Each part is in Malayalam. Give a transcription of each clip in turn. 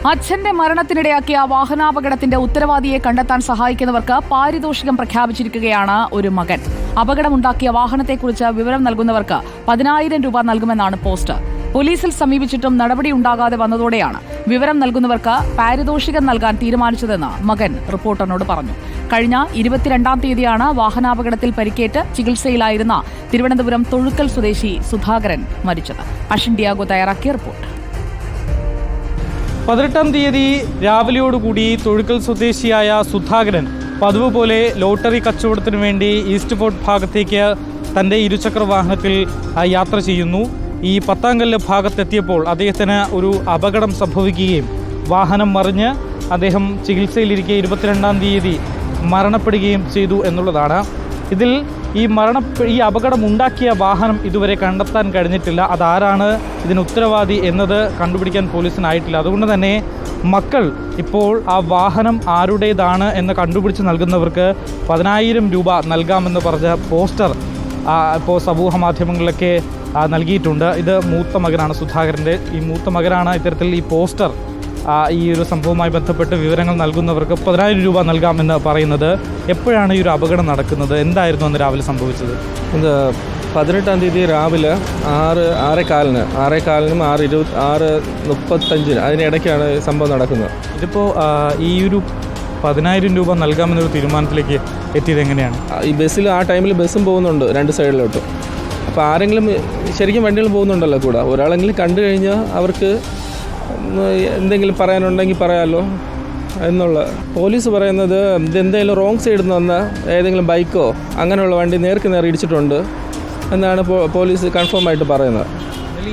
അച്ഛന്റെ മരണത്തിനിടയാക്കിയ വാഹനാപകടത്തിന്റെ ഉത്തരവാദിയെ കണ്ടെത്താൻ സഹായിക്കുന്നവർക്ക് പാരിതോഷികം പ്രഖ്യാപിച്ചിരിക്കുകയാണ് ഒരു മകൻ. അപകടമുണ്ടാക്കിയ വാഹനത്തെക്കുറിച്ച് വിവരം നൽകുന്നവർക്ക് 10,000 രൂപ നൽകുമെന്നാണ് പോസ്റ്റ്. പോലീസിൽ സമീപിച്ചിട്ടും നടപടിയുണ്ടാകാതെ വന്നതോടെയാണ് വിവരം നൽകുന്നവർക്ക് പാരിതോഷികം നൽകാൻ തീരുമാനിച്ചതെന്ന് മകൻ റിപ്പോർട്ടറിനോട് പറഞ്ഞു. കഴിഞ്ഞ 22-ാം തീയതിയാണ് വാഹനാപകടത്തിൽ പരിക്കേറ്റ് ചികിത്സയിലായിരുന്ന തിരുവനന്തപുരം തൊഴുക്കൽ സ്വദേശി സുധാകരൻ മരിച്ചത്. അഷിൻ ഡിയാഗോ തയ്യാറാക്കിയ റിപ്പോർട്ട്. 18-ാം തീയതി രാവിലെയോടുകൂടി തൊഴുക്കൽ സ്വദേശിയായ സുധാകരൻ പതിവ് പോലെ ലോട്ടറി കച്ചവടത്തിനു വേണ്ടി ഈസ്റ്റ് ഫോർട്ട് ഭാഗത്തേക്ക് തൻ്റെ ഇരുചക്ര വാഹനത്തിൽ യാത്ര ചെയ്യുന്നു. ഈ പത്താംകല്ല് ഭാഗത്തെത്തിയപ്പോൾ അദ്ദേഹത്തിന് ഒരു അപകടം സംഭവിക്കുകയും വാഹനം മറിഞ്ഞ് അദ്ദേഹം ചികിത്സയിലിരിക്കെ 22-ാം തീയതി മരണപ്പെടുകയും ചെയ്തു എന്നുള്ളതാണ്. ഇതിൽ ഈ അപകടമുണ്ടാക്കിയ വാഹനം ഇതുവരെ കണ്ടെത്താൻ കഴിഞ്ഞിട്ടില്ല. അതാരാണ് ഇതിന് ഉത്തരവാദി എന്നത് കണ്ടുപിടിക്കാൻ പോലീസിനായിട്ടില്ല. അതുകൊണ്ട് തന്നെ മക്കൾ ഇപ്പോൾ ആ വാഹനം ആരുടേതാണ് എന്ന് കണ്ടുപിടിച്ച് നൽകുന്നവർക്ക് 10,000 രൂപ നൽകാമെന്ന് പറഞ്ഞ പോസ്റ്റർ ഇപ്പോൾ സമൂഹ മാധ്യമങ്ങളിലൊക്കെ നൽകിയിട്ടുണ്ട്. ഇത് മൂത്ത മകനാണ് സുധാകരൻ്റെ. ഈ മൂത്ത മകനാണ് ഇത്തരത്തിൽ ഈ പോസ്റ്റർ ഈ ഒരു സംഭവവുമായി ബന്ധപ്പെട്ട് വിവരങ്ങൾ നൽകുന്നവർക്ക് 10,000 രൂപ നൽകാമെന്ന് പറയുന്നത്. എപ്പോഴാണ് ഈ ഒരു അപകടം നടക്കുന്നത്? എന്തായിരുന്നു അന്ന് രാവിലെ സംഭവിച്ചത്? 18-ാം തീയതി രാവിലെ 6:15 6:35 അതിനിടയ്ക്കാണ് സംഭവം നടക്കുന്നത്. ഇതിപ്പോൾ ഈ ഒരു 10,000 രൂപ നൽകാമെന്നൊരു തീരുമാനത്തിലേക്ക് എത്തിയത് എങ്ങനെയാണ്? ഈ ബസ്സിൽ ആ ടൈമിൽ ബസ്സും പോകുന്നുണ്ട് 2 സൈഡിലോട്ടും. അപ്പോൾ ആരെങ്കിലും ശരിക്കും വണ്ടികൾ പോകുന്നുണ്ടല്ലോ കൂടെ, ഒരാളെങ്കിലും കണ്ടു കഴിഞ്ഞാൽ അവർക്ക് എന്തെങ്കിലും പറയാനുണ്ടെങ്കിൽ പറയാമല്ലോ എന്നുള്ള. പോലീസ് പറയുന്നത് ഇതെന്തെങ്കിലും റോങ് സൈഡിൽ നിന്ന് വന്ന ഏതെങ്കിലും ബൈക്കോ അങ്ങനെയുള്ള വണ്ടി നേർക്ക് നേരെ ഇടിച്ചിട്ടുണ്ട് എന്നാണ് പോലീസ് കൺഫേം ആയിട്ട് പറയുന്നത്.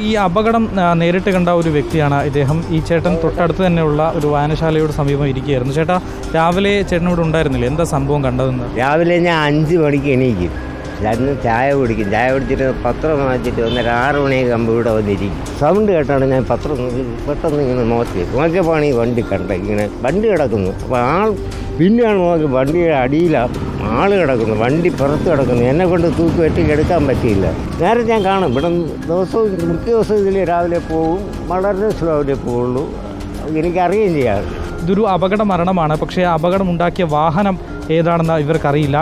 ഈ അപകടം നേരിട്ട് കണ്ട ഒരു വ്യക്തിയാണ് ഇദ്ദേഹം. ഈ ചേട്ടൻ തൊട്ടടുത്ത് തന്നെയുള്ള ഒരു വായനശാലയോട് സമീപം ഇരിക്കുകയായിരുന്നു. ചേട്ടാ, രാവിലെ ചേട്ടനോട് ഉണ്ടായിരുന്നില്ല, എന്താ സംഭവം കണ്ടതെന്ന്? രാവിലെ ഞാൻ 5 മണിക്ക് എണീക്കും, അന്ന് ചായ കുടിക്കും. ചായ കുടിച്ചിട്ട് പത്രം വാങ്ങിച്ചിട്ട് 6 മണിയൊക്കെ ആകുമ്പോൾ ഇവിടെ വന്നിരിക്കും. സൗണ്ട് കേട്ടാണ് ഞാൻ പത്രം പെട്ടെന്ന് ഇങ്ങനെ നോക്കിയപ്പോൾ ഈ വണ്ടി കണ്ട ഇങ്ങനെ വണ്ടി കിടക്കുന്നു. അപ്പോൾ പിന്നെയാണ് നോക്കി വണ്ടിയുടെ അടിയിലാണ് ആൾ കിടക്കുന്നു, വണ്ടി പുറത്ത് കിടക്കുന്നു. എന്നെ കൊണ്ട് തൂക്കി വെട്ടിക്ക് എടുക്കാൻ പറ്റിയില്ല. നേരത്തെ ഞാൻ കാണും ഇവിടെ മിക്ക ദിവസവും ഇതിൽ രാവിലെ പോകും, വളരെ സ്ലോവിലേ പോവുള്ളൂ. എനിക്കറിയുകയും ചെയ്യാറ്. ഇതൊരു അപകട മരണമാണ്. പക്ഷേ അപകടമുണ്ടാക്കിയ വാഹനം ഏതാണെന്ന് ഇവർക്കറിയില്ല.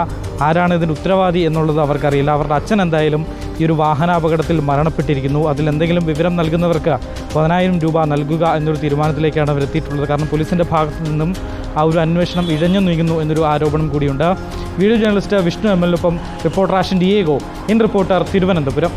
ആരാണ് ഇതിന് ഉത്തരവാദി എന്നുള്ളത് അവർക്കറിയില്ല. അവരുടെ അച്ഛൻ എന്തായാലും ഈ ഒരു വാഹനാപകടത്തിൽ മരണപ്പെട്ടിരിക്കുന്നു. അതിലെന്തെങ്കിലും വിവരം നൽകുന്നവർക്ക് 10,000 രൂപ നൽകുക എന്നൊരു തീരുമാനത്തിലേക്കാണ് അവർ എത്തിയിട്ടുള്ളത്. കാരണം പോലീസിൻ്റെ ഭാഗത്തു നിന്നും ആ ഒരു അന്വേഷണം ഇഴഞ്ഞു നീങ്ങുന്നു എന്നൊരു ആരോപണം കൂടിയുണ്ട്. വീഡിയോ ജേർണലിസ്റ്റ് വിഷ്ണു എം.എൽ.ഒപ്പം reporter Ashin Diego, in reporter, Thiruvananthapuram.